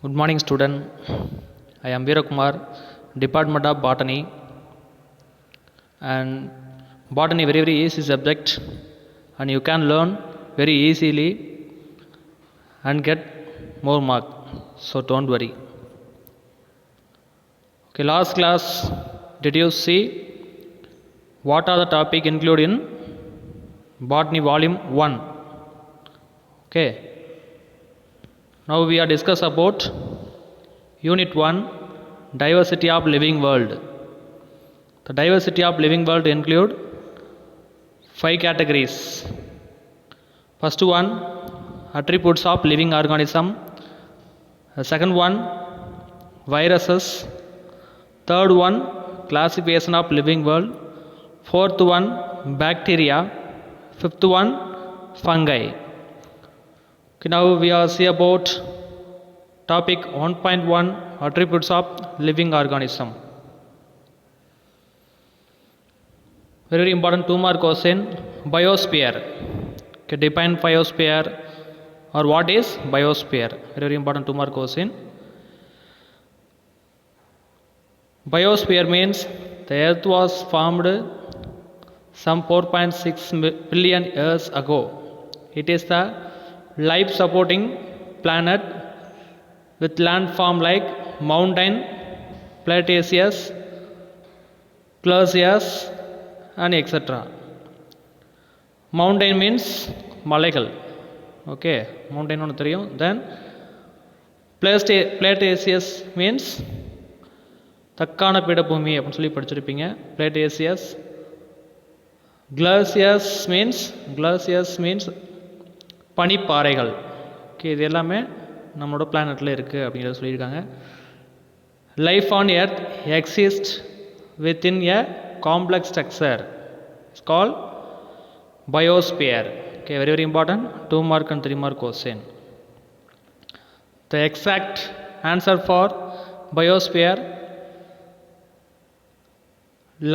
Good morning, student. I am Veerakumar, Department of Botany, and botany very easy subject, and you can learn very easily and get more mark. So don't worry. Okay, last class, did you see what are the topic included in botany volume 1? Okay. Now we are discuss about unit 1, diversity of living world. The diversity of living world include 5 categories. First one, attributes of living organism. The second one, viruses. Third one, classification of living world. Fourth one, bacteria. Fifth one, fungi. Okay, now we are see about topic 1.1, attributes of living organism. Very important 2-mark question, biosphere. Okay, define biosphere or what is biosphere. Very important 2-mark question. Biosphere means the earth was formed some 4.6 billion years ago. It is the life supporting planet with landform like mountain, plateaus, glaciers and etc. Mountain means மலைகள். Okay, mountain ஒன்று தெரியும். Then plateaus means Deccan பீடபூமி அப்படின்னு சொல்லி படிச்சிருப்பீங்க. plateaus. glaciers means பனிப்பாறைகள். Okay, இது எல்லாமே நம்மளோட பிளானட்டில் இருக்குது அப்படிங்கிறத சொல்லியிருக்காங்க. Life on earth exist within a complex structure it's call biosphere. Okay, very very important 2-mark and 3-mark question. The exact answer for biosphere,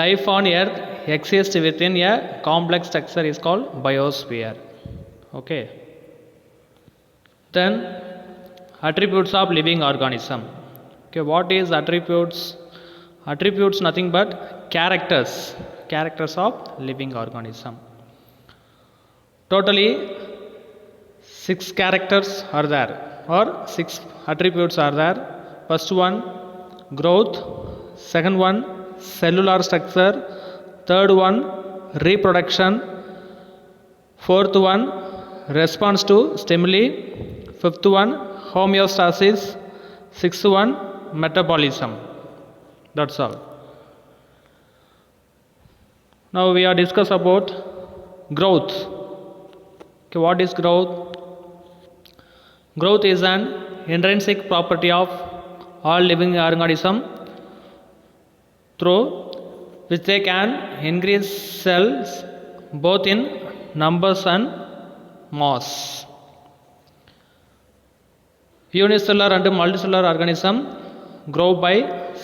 life on earth exists within a complex structure is called biosphere. Okay. Then attributes of living organism. Okay, what is attributes? Attributes nothing but characters of living organism. Totally 6 characters are there or 6 attributes are there. First one, growth. Second one, cellular structure. Third one, reproduction. Fourth one, response to stimuli. Fifth one, homeostasis. Sixth one, metabolism. That's all. Now we are discuss about growth. Okay, what is growth? Growth is an intrinsic property of all living organism through which they can increase cells both in numbers and mass. Unicellular and multicellular organism grow by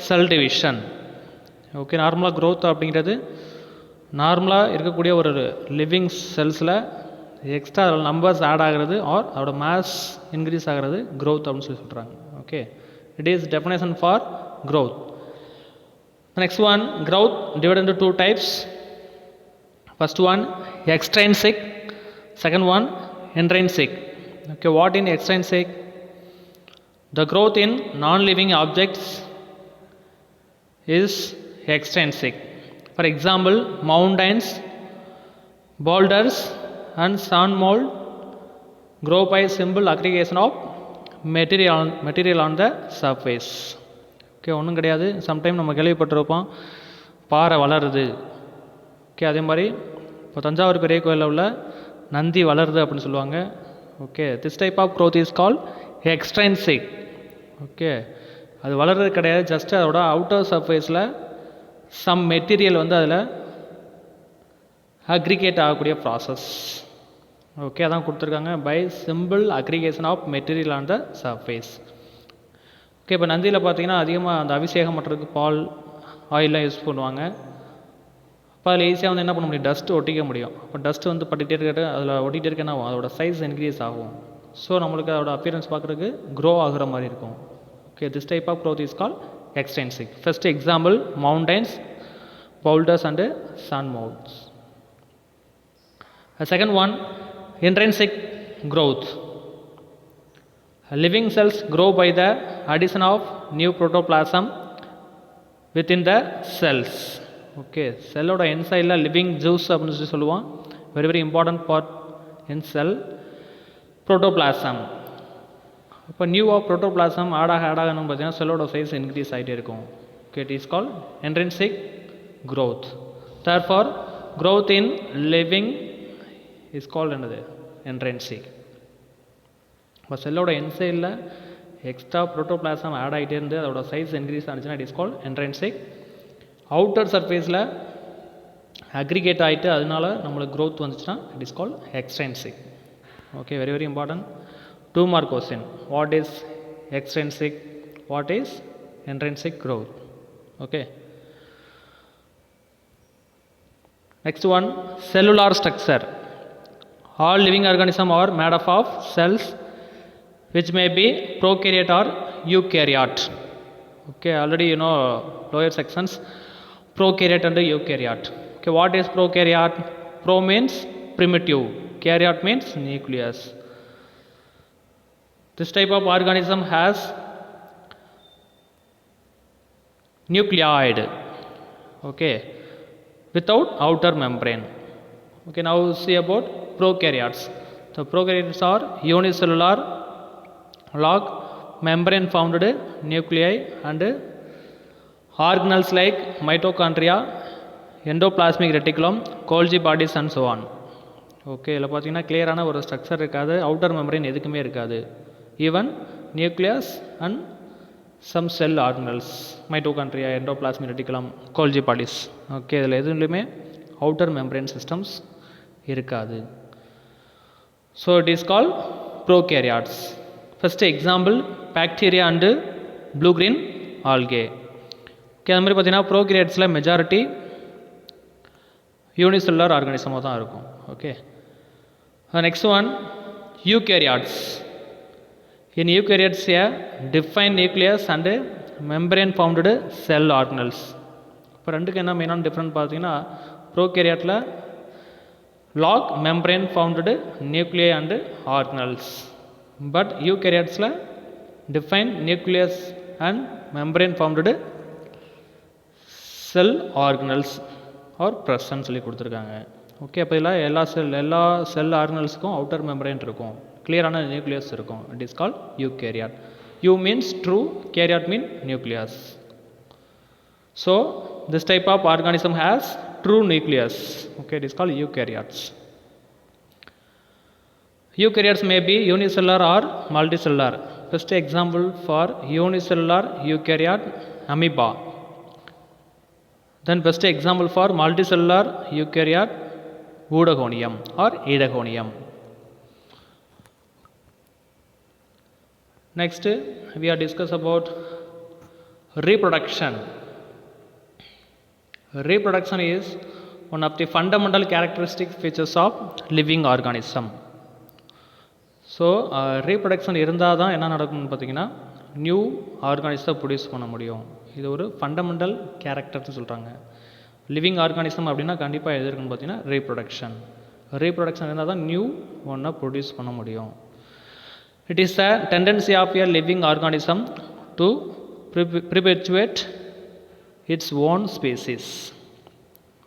cell division. Okay, நார்மலாக growth அப்படிங்கிறது நார்மலாக இருக்கக்கூடிய ஒரு living செல்ஸில் extra numbers add ஆகிறது R அதோட mass increase ஆகிறது growth அப்படின்னு சொல்லி சொல்கிறாங்க. Okay, it is definition for growth. Next one, growth divided into 2 types. First one, extrinsic. Second one, intrinsic. Okay, what in extrinsic? The growth in non-living objects is extrinsic. For example, mountains, boulders and sand mold grow by simple aggregation of material on the surface. Okay, ஒன்றும் கிடையாது. Sometime நம்ம கேள்விப்பட்டிருப்போம் பாறை வளருது. Okay, அதே மாதிரி இப்போ தஞ்சாவூர் பெரிய கோயிலில் உள்ள நந்தி வளருது அப்படின்னு சொல்லுவாங்க. Okay, this type of growth is call extrinsic. Okay, அது வளர்றது கிடையாது, ஜஸ்ட் அதோட அவுட்டர் சர்ஃபேஸில் சம் மெட்டீரியல் வந்து அதில் அக்ரிகேட் ஆகக்கூடிய ப்ராசஸ். ஓகே, அதான் கொடுத்துருக்காங்க by simple aggregation of material on the surface. Okay, இப்போ நந்தியில் பார்த்தீங்கன்னா அதிகமாக அந்த அபிஷேகம் பண்ணுறதுக்கு பால் ஆயிலெலாம் யூஸ் பண்ணுவாங்க. அப்போ அதில் ஈஸியாக வந்து என்ன பண்ண முடியும், டஸ்ட் ஒட்டிக்க முடியும். அப்போ டஸ்ட் வந்து பட்டுகிட்டே இருக்க அதில் ஒட்டிகிட்டே இருக்க என்ன ஆகும், அதோட சைஸ் இன்க்ரீஸ் ஆகும். ஸோ நம்மளுக்கு அதோட அப்பியரன்ஸ் பார்க்குறதுக்கு க்ரோ ஆகுற மாதிரி இருக்கும். Okay, this type of growth is called extrinsic. First example, mountains, boulders and sand mounds. The second one, intrinsic growth. Living cells grow by the addition of new protoplasm within the cells. Okay, cell oda inside la living juice அப்படினு சொல்லி சொல்லுவோம். Very very important part in cell, protoplasm. இப்போ நியூவாக protoplasm ஆடாக நம்ம பார்த்தீங்கன்னா செல்லோட size increase ஆகிட்டே இருக்கும். Okay, it is called intrinsic growth. Therefore growth in living is called என்னது, இன்ட்ரின்சிக். இப்போ செல்லோட இன்சைடில் எக்ஸ்ட்ரா ப்ரோட்டோபிளாசம் ஆட் ஆகிட்டே இருந்து அதோட சைஸ் இன்க்ரீஸ் ஆனிச்சுன்னா it is called intrinsic. Outer சர்ஃபேஸில் அக்ரிகேட் ஆகிட்டு அதனால நம்மளுக்கு growth வந்துச்சுன்னா it is called extrinsic. Okay, very very important. 2 mark question. What is extrinsic? What is intrinsic growth? Okay. Next one, cellular structure. All living organisms are made up of cells which may be prokaryote or eukaryote. Okay, already you know lower sections, prokaryote and eukaryote. Okay, what is prokaryote? Pro means primitive, karyote means nucleus. This type of organism has nucleoid, okay, without outer membrane. Okay, now see about prokaryotes. The prokaryotes are unicellular, log membrane founded nuclei and organelles like mitochondria, endoplasmic reticulum, Golgi bodies and so on. Okay, இதில் பார்த்தீங்கன்னா கிளியரான ஒரு structure இருக்காது, outer membrane எதுக்குமே இருக்காது. Even nucleus and some cell organelles, mitochondria, endoplasmic reticulum, Golgi bodies. Okay, இதில் எதுலையுமே outer membrane systems இருக்காது. So it is call prokaryotes. First example bacteria and blue green algae. Okay, அது மாதிரி பார்த்தீங்கன்னா ப்ரோகேரியாட்ஸில் மெஜாரிட்டி யூனிசெல்லுலர் ஆர்கானிசமாக தான் இருக்கும். Okay, next one eukaryotes. In eukaryotes, a defined nucleus and membrane founded cell organelles. இப்போ ரெண்டுக்கு என்ன மெயினான டிஃப்ரெண்ட் பார்த்தீங்கன்னா, ப்ரோகேரியாட்டில் lack membrane bounded nuclei and organelles, but யூகேரியாட்ஸில் define nucleus and membrane bounded cell organelles are present சொல்லி கொடுத்துருக்காங்க. Okay, அப்போ இதில் எல்லா செல் ஆர்கனல்ஸுக்கும் அவுட்டர் மெம்பரேன் இருக்கும், கிளியரான நியூக்ளியஸ் இருக்கும். It is called eukaryote. Eu means true, karyote mean nucleus. So this type of organism has true nucleus. Okay, it is called eukaryotes. Eukaryotes may be unicellular or multicellular. First example for unicellular eukaryote, amoeba. Then first example for multicellular eukaryote, Oodogonium or Edagonium. Next we are discuss about reproduction. Reproduction is one of the fundamental characteristic features of living organism. So reproduction இருந்தால் தான் என்ன நடக்கும்னு பார்த்தீங்கன்னா new ஆர்கானிசத்தை produce பண்ண முடியும். இது ஒரு fundamental கேரக்டர்னு சொல்கிறாங்க. லிவிங் ஆர்கானிசம் அப்படின்னா கண்டிப்பாக எது இருக்குன்னு பார்த்தீங்கன்னா ரீப்ரொடக்ஷன். ரீப்ரொடக்ஷன் இருந்தால் தான் நியூ ஒன்றை ப்ரொடியூஸ் பண்ண முடியும். It is a tendency of a living organism to perpetuate its own species.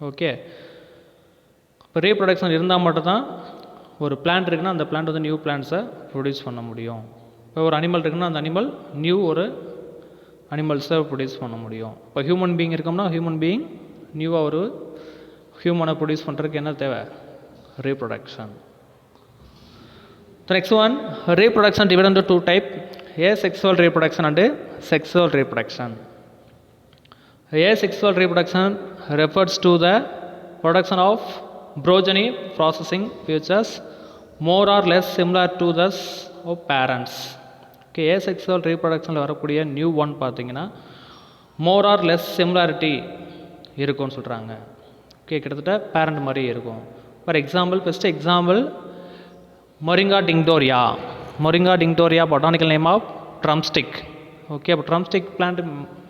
Okay, இப்போ ரீப்ரொடக்ஷன் இருந்தால் மட்டும்தான் ஒரு பிளான்ட் இருக்குன்னா அந்த பிளான்ட் வந்து நியூ பிளான்ட்ஸை ப்ரொடியூஸ் பண்ண முடியும். இப்போ ஒரு அனிமல் இருக்குன்னா அந்த அனிமல் நியூ ஒரு அனிமல்ஸை ப்ரொடியூஸ் பண்ண முடியும். இப்போ ஹியூமன் பீயிங் இருக்கோம்னா ஹியூமன் பீயிங் நியூவாக ஒரு ஹியூமனை ப்ரொடியூஸ் பண்ணுறதுக்கு என்ன தேவை? Reproduction. The next one, reproduction divided into two types, asexual reproduction and sexual reproduction. Asexual reproduction refers to the production of progeny processing features more or less similar to those of parents. Okay, asexual reproductionல வரக்கூடிய new one பார்த்தீங்கன்னா more or less similarity இருக்கும்னு சொல்கிறாங்க. Okay, கிட்டத்தட்ட parent மாதிரி இருக்கும். For example, first example Moringa tinctoria. Moringa tinctoria, botanical name of drumstick. Okay, அப்போ drumstick plant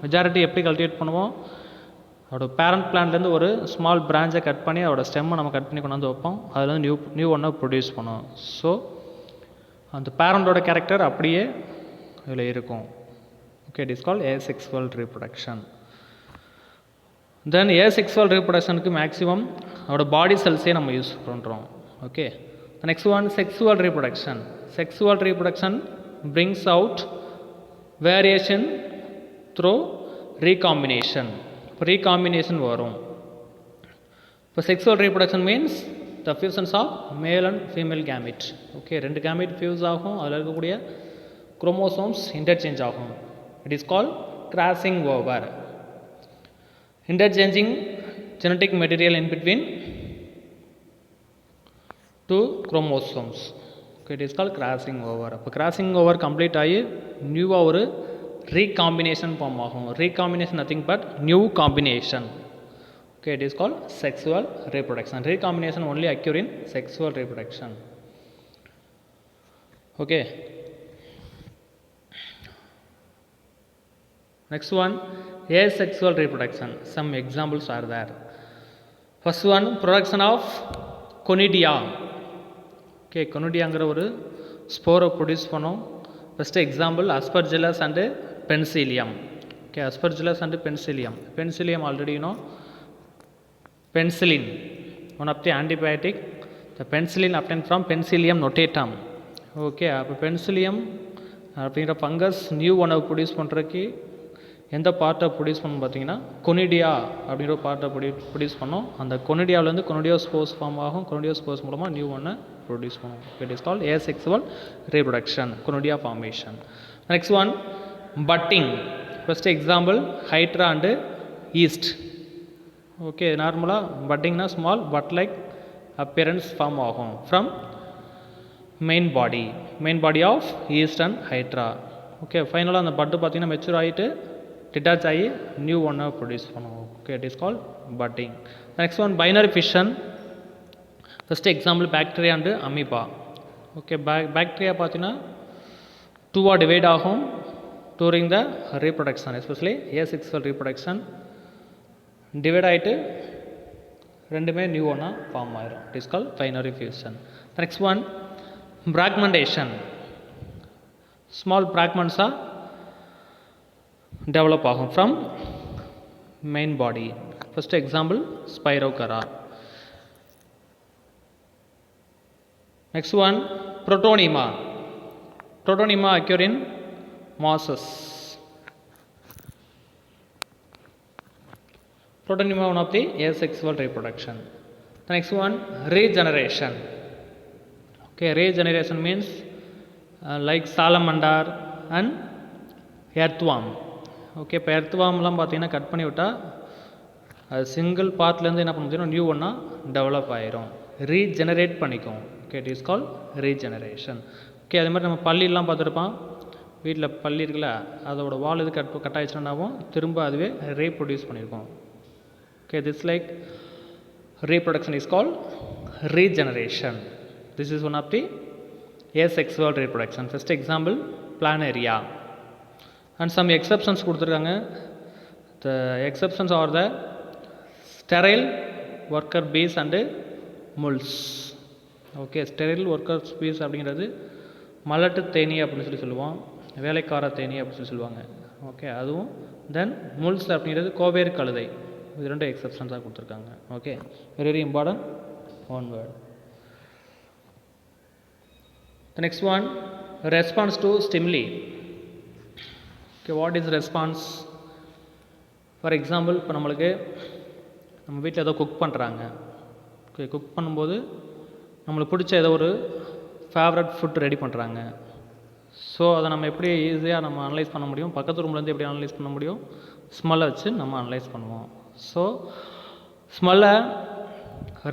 majority எப்படி cultivate பண்ணுவோம்? அதோட பேரண்ட் பிளான்ட்லேருந்து ஒரு ஸ்மால் பிரான்ச்சை கட் பண்ணி அதோட ஸ்டெம்மை நம்ம கட் பண்ணி கொண்டாந்து வைப்போம். அதில் வந்து நியூ ஒன்றை ப்ரொடியூஸ் பண்ணுவோம். ஸோ அந்த பேரண்டோட கேரக்டர் அப்படியே இதில் இருக்கும். Okay, it is called asexual reproduction. Then asexual ரீப்ரொடக்ஷனுக்கு மேக்ஸிமம் அதோட பாடி செல்ஸே நம்ம யூஸ் பண்ணுறோம். Okay, next one sexual reproduction. Sexual reproduction brings out variation through recombination. இப்போ ரீகாம்பினேஷன் வரும். இப்போ sexual reproduction means the fusions of male and female gamete. Okay, ரெண்டு gamete fuse ஆகும், அதில் இருக்கக்கூடிய குரோமோசோம்ஸ் இன்டர்சேஞ்ச் ஆகும். It is called crossing over. Interchanging genetic material in between two chromosomes. Okay, it is called crossing over. அப்போ crossing over complete ஆகி நியூவாக ஒரு recombination form ஆகும். Recombination nothing but new combination. Okay, it is called sexual reproduction. Recombination only occur in sexual reproduction. Okay. Next one, asexual reproduction. Some examples are there. First one, production of conidia. Okay, conidiaங்கிற ஒரு ஸ்போரை produce பண்ணோம். First example aspergillus and penicillium. Okay, aspergillus and penicillium. Penicillium already you know. Penicillin, one of the antibiotic. The penicillin obtained from Penicillium notatum. Okay, அப்போ penicillium அப்படிங்கிற fungus new ஒன்றை produce பண்ணுறதுக்கு எந்த பார்ட்டை produce பண்ணணும் பார்த்தீங்கன்னா conidia அப்படிங்கிற பார்ட்டை ப்ரொடியூஸ் பண்ணோம். அந்த கொனிடியாவிலேருந்து கொனிடியோஸ்போர்ஸ் ஃபார்ம் ஆகும். கொனிடியோஸ்போர்ஸ் மூலமாக நியூ ஒன்றை ப்ரொடியூஸ் பண்ணும். It is called asexual reproduction, conidia formation. Next one, budding. First example hydra and yeast. Okay, நார்மலாக பட்டிங்னா small bud like appearance form ஆகும் from main body of yeast and hydra. Okay, ஃபைனலாக அந்த பட்டு பார்த்திங்கன்னா mature ஆகிட்டு detach ஆகி new ஒன்னை ப்ரொடியூஸ் பண்ணுவோம். Okay, it is called budding. Next one, binary fission. First example bacteria and amoeba. Okay, bacteria பார்த்தீங்கன்னா டூவாக டிவைட் ஆகும் during the reproduction, especially asexual reproduction. Divide ஆகிட்டு ரெண்டுமே நியூ ஒன்றா ஃபார்ம் ஆயிரும். It is call binary fusion. Next one, fragmentation. Small பிராக்மெண்ட்ஸாக develop ஆகும் from main body. First example spirogyra. Next one, protonema. Protonema occur in mosses. Protonema one of the asexual reproduction. The next one, regeneration. Okay, regeneration means like salamander and earthworm. Okay, இப்போ earthwormலாம் பார்த்தீங்கன்னா cut பண்ணி விட்டால் அது single பார்ட்லேருந்து என்ன பண்ண new ஒன்றா develop ஆயிரும், regenerate பண்ணிக்கும். Okay, it is call regeneration. Okay, அதே மாதிரி நம்ம பள்ளியெலாம் பார்த்துருப்போம். வீட்டில் பள்ளி இருக்குல்ல, அதோட வால் இது கட் ஆயிடுச்சுன்னாவும் திரும்ப அதுவே ரீப்ரொடியூஸ் பண்ணியிருக்கோம். Okay, this like reproduction is called regeneration. This is one of the asexual reproduction. First example, planaria. And some exceptions கொடுத்துருக்காங்க. The exceptions are the sterile worker bees and moles. Okay, sterile worker bees அப்படிங்கிறது மலட்டு தேனி அப்படின்னு சொல்லுவோம், வேலைக்கார தேனி அப்படின்னு சொல்லுவாங்க. Okay, அதுவும் தென் mules அப்படிங்கிறது கோவேறு கழுதை. இது ரெண்டு எக்ஸப்ஷன்ஸாக கொடுத்துருக்காங்க. Okay, very important one word. The next one, response to stimuli. Okay, what is response? For example, இப்போ நம்மளுக்கு நம்ம வீட்டில் ஏதோ குக் பண்ணுறாங்க. ஓகே, குக் பண்ணும்போது நம்மளுக்கு பிடிச்ச ஏதோ ஒரு ஃபேவரட் ஃபுட் ரெடி பண்ணுறாங்க. ஸோ அதை நம்ம எப்படி ஈஸியாக நம்ம அனலைஸ் பண்ண முடியும்? பக்கத்து ரூம்லேருந்து எப்படி அனலைஸ் பண்ண முடியும்? ஸ்மெல்லை வச்சு நம்ம அனலைஸ் பண்ணுவோம். ஸோ ஸ்மெல்லை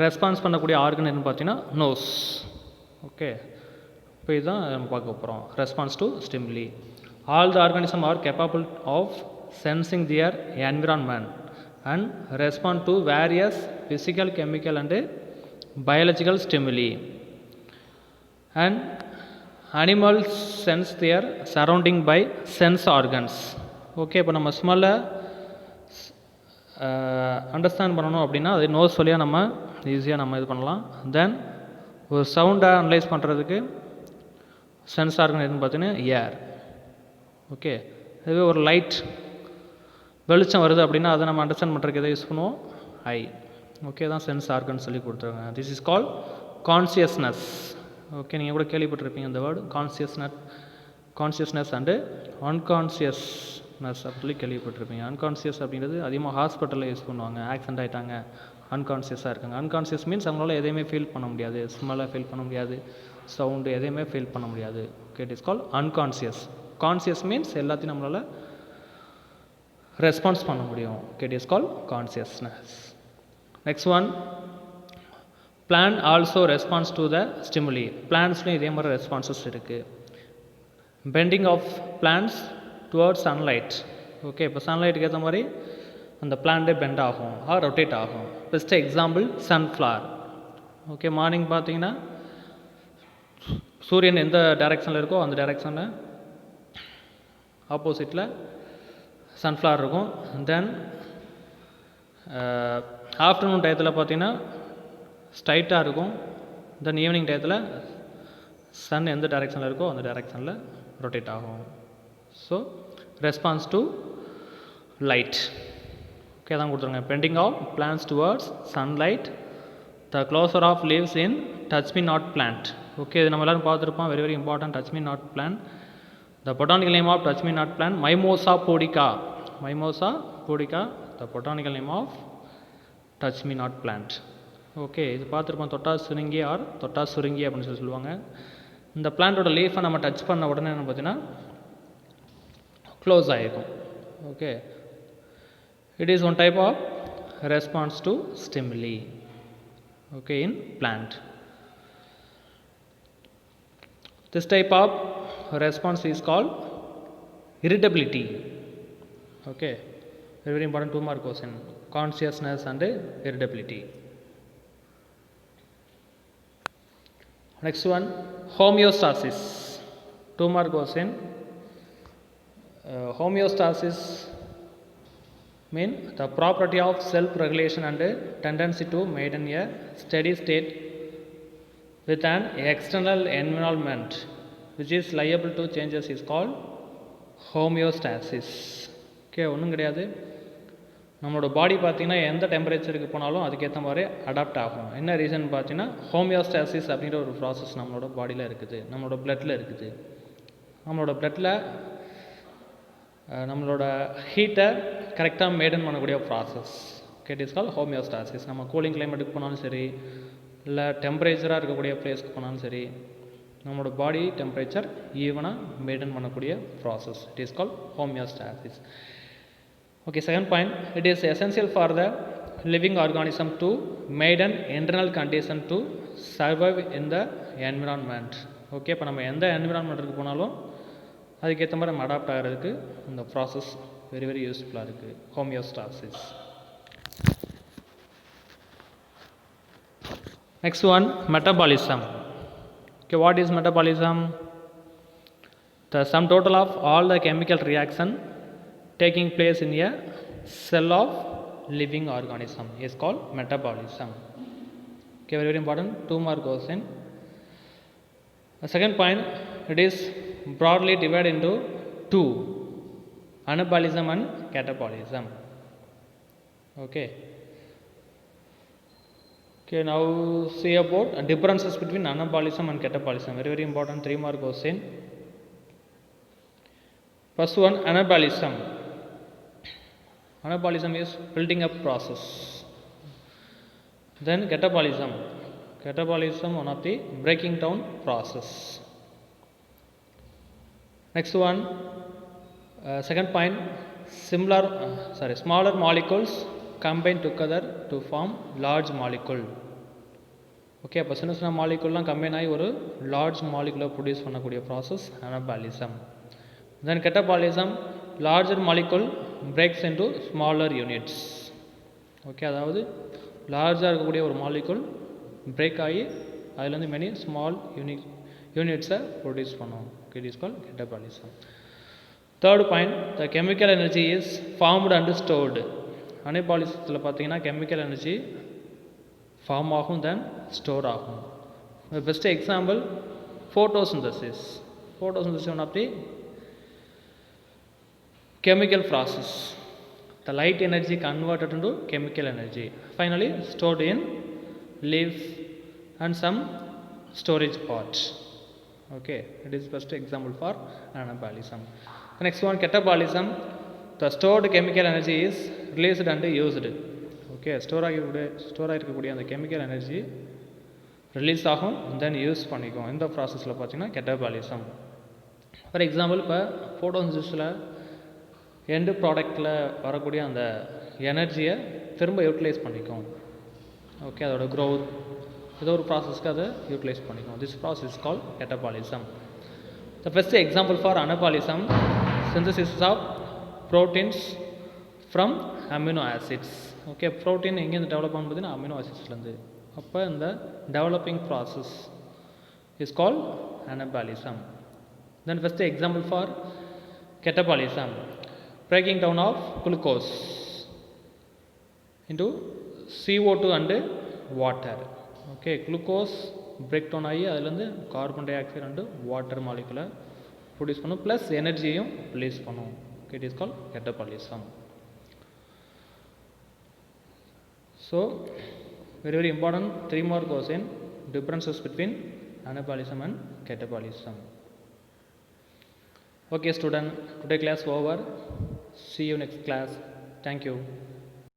ரெஸ்பான்ஸ் பண்ணக்கூடிய ஆர்கன் என்னன்னு பார்த்தீங்கன்னா நோஸ். ஓகே, இப்போ இதுதான் நம்ம பார்க்க போகிறோம், response to stimuli. All the organism are capable of sensing their environment and respond to various physical, chemical and biological stimuli. And animals sense their surrounding by sense organs. Okay, இப்போ நம்ம ஸ்மெல்லை understand பண்ணணும் அப்படின்னா அது nose வழியாக நம்ம ஈஸியாக நம்ம இது பண்ணலாம். தென் ஒரு சவுண்டை அனலைஸ் பண்ணுறதுக்கு சென்ஸ் ஆர்கன் எதுன்னு பார்த்தீங்கன்னா ஏர். ஓகே, இதுவே ஒரு லைட் வெளிச்சம் வருது அப்படின்னா அதை நம்ம அண்டர்ஸ்டாண்ட் பண்ணுறதுக்கு எதை யூஸ் பண்ணுவோம்? ஐ. ஓகே, தான் சென்ஸ் ஆர்கன் சொல்லி கொடுத்துருங்க. This is call consciousness. Okay, நீங்கள் கூட கேள்விப்பட்டிருப்பீங்க இந்த வேர்டு கான்சியஸ்னஸ் அண்டு அன்கான்சியஸ்னஸ் அப்படி சொல்லி கேள்விப்பட்டிருப்பீங்க. அன்கான்சியஸ் அப்படிங்கிறது அதிகமாக ஹாஸ்பிட்டலில் யூஸ் பண்ணுவாங்க. ஆக்சிடென்ட் ஆகிட்டாங்க, அன்கான்சியஸாக இருக்காங்க. அன்கான்சியஸ் மீன்ஸ் அவங்களால எதையுமே ஃபீல் பண்ண முடியாது, ஸ்மெல்லாக ஃபீல் பண்ண முடியாது, சவுண்டு எதையுமே ஃபீல் பண்ண முடியாது. Okay, it is call unconscious. Conscious means எல்லாத்தையும் நம்மளால் ரெஸ்பான்ஸ் பண்ண முடியும். Okay, it is call consciousness. Next one, plant also response to the stimuli. பிளான்ஸ்லையும் இதே மாதிரி ரெஸ்பான்சஸ் இருக்குது. Bending of plants towards sunlight. Okay, இப்போ சன்லைட்டுக்கு ஏற்ற மாதிரி அந்த பிளான்ட்டே பெண்ட் ஆகும் ஆர் ரொட்டேட் ஆகும். Best example sunflower. Okay, morning பார்த்தீங்கன்னா சூரியன் எந்த டைரெக்ஷனில் இருக்கோ அந்த டைரெக்ஷனில் ஆப்போசிட்டில் சன்ஃப்ளவர் இருக்கும். தென் ஆஃப்டர்நூன் டயத்தில் பார்த்தீங்கன்னா ஸ்ட்ரைட்டாக இருக்கும். தென் ஈவினிங் டயத்தில் சன் எந்த டைரெக்ஷனில் இருக்கோ அந்த டைரெக்ஷனில் ரொட்டேட் ஆகும். So response to light. Okay, தான் கொடுத்துருங்க. Bending of plants towards sunlight, the closure of leaves in touch me not plant. Okay, இது நம்ம எல்லோரும் பார்த்துருப்போம். Very very important. Touch me not plant. The botanical name of touch me not plant mimosa pudica. Mimosa pudica, the botanical name of touch me not plant. Okay, இது பார்த்துருப்போம். தொட்டா சுருங்கி R தொட்டா சுருங்கி அப்படின்னு சொல்லி சொல்லுவாங்க. இந்த பிளான்ட்டோட லீஃபை நம்ம டச் பண்ண உடனே என்ன பார்த்தீங்கன்னா க்ளோஸ் ஆகிருக்கும். Okay, it is one type of response to stimuli. Okay, in plant. This type of response is called irritability. Okay, very very important 2 mark question. Consciousness and irritability. Next one, homeostasis. 2 mark question. Homeostasis mean the property of self-regulation and tendency to maintain a steady state with an external environment which is liable to changes is called homeostasis. Okay, ஒன்றும் கிடையாது. நம்மளோட பாடி பார்த்திங்கன்னா எந்த டெம்பரேச்சருக்கு போனாலும் அதுக்கேற்ற மாதிரி adapt ஆகும். என்ன ரீசன் பார்த்தீங்கன்னா ஹோமியோஸ்டாசிஸ் அப்படிங்கிற ஒரு ப்ராசஸ் நம்மளோட பாடியில் இருக்குது, நம்மளோட பிளட்டில் இருக்குது. நம்மளோட பிளட்டில் நம்மளோட ஹீட்டை கரெக்டாக மெயின்டைன் பண்ணக்கூடிய process. Okay, it is call homeostasis. நம்ம கூலிங் கிளைமேட்டுக்கு போனாலும் சரி, இல்லை டெம்பரேச்சராக இருக்கக்கூடிய பிளேஸ்க்கு போனாலும் சரி, நம்மளோட பாடி டெம்பரேச்சர் ஈவனாக மெயின்டைன் பண்ணக்கூடிய process. It is call homeostasis. Okay, second point, it is essential for the living organism to maintain internal condition to survive in the environment. Okay, இப்போ நம்ம எந்த என்விரான்மெண்ட்டுக்கு போனாலும் அதுக்கேற்ற மாதிரி நம்ம அடாப்ட் ஆகிறதுக்கு இந்த ப்ராசஸ் வெரி வெரி யூஸ்ஃபுல்லாக இருக்குது, homeostasis. Next one, metabolism. Okay, what is metabolism? The sum total of all the chemical reaction taking place in a cell of living organism is called metabolism. Okay, very very important 2 mark question. The second point, it is broadly divided into 2, anabolism and catabolism. Okay. Okay, now see about differences between anabolism and catabolism. Very very important 3 mark question. First one, anabolism. Anabolism is building up process. Then catabolism. Catabolism one of the breaking down process. Next one, second point, smaller molecules combine together to form large molecule. Okay, அப்போ சின்ன சின்ன மாலிகுல்லாம் combine ஆகி ஒரு large மாலிகுலை produce பண்ணக்கூடிய process anabolism. Then catabolism, larger molecule breaks into smaller units. Okay, அதாவது லார்ஜாக இருக்கக்கூடிய ஒரு மாலிகுல் பிரேக் ஆகி அதுலேருந்து மெனி ஸ்மால் யூனிட்ஸை ப்ரொடியூஸ் பண்ணும். Okay, it is called catabolism. Third point, the chemical energy is formed and stored. அனபாலிசத்தில் பார்த்தீங்கன்னா chemical energy ஃபார்ம் ஆகும் தென் ஸ்டோர் ஆகும். Best example photosynthesis. Photosynthesis is one of the chemical process. The light energy converted into chemical energy, finally stored in leaf and some storage pot. Okay, it is best example for anabolism. The next one, catabolism. The stored chemical energy is released and used. Okay, store ஆகிருக்கக்கூடிய அந்த chemical energy release ஆகும், தென் use பண்ணிக்கும். இந்த ப்ராசஸில் பார்த்தீங்கன்னா catabolism. For example, இப்போ ஃபோட்டோசிந்தசிஸில் end ப்ராடக்டில் வரக்கூடிய அந்த எனர்ஜியை திரும்ப யூட்டிலைஸ் பண்ணிக்கும். ஓகே, அதோட க்ரோத் ஏதோ ஒரு ப்ராசஸ்க்கு அதை யூட்டிலைஸ் பண்ணிக்கும். This process is called catabolism. The best example for anabolism, synthesis of proteins from amino acids. Okay, protein எங்கேருந்து டெவலப் ஆகும் பார்த்தீங்கன்னா அமினோ ஆசிட்ஸ்லேருந்து. அப்போ இந்த developing process is called anabolism. Then first example for catabolism, breaking down of glucose into CO2 and water. Okay, glucose break down ஆகி அதுலேருந்து carbon di oxide and water மாலிகுலை produce பண்ணும், ப்ளஸ் எனர்ஜியையும் ரிலீஸ் பண்ணும். Okay, it is called catabolism. So very very important 3 more question, differences between anabolism and catabolism. Okay student, today class over. See you next class. Thank you.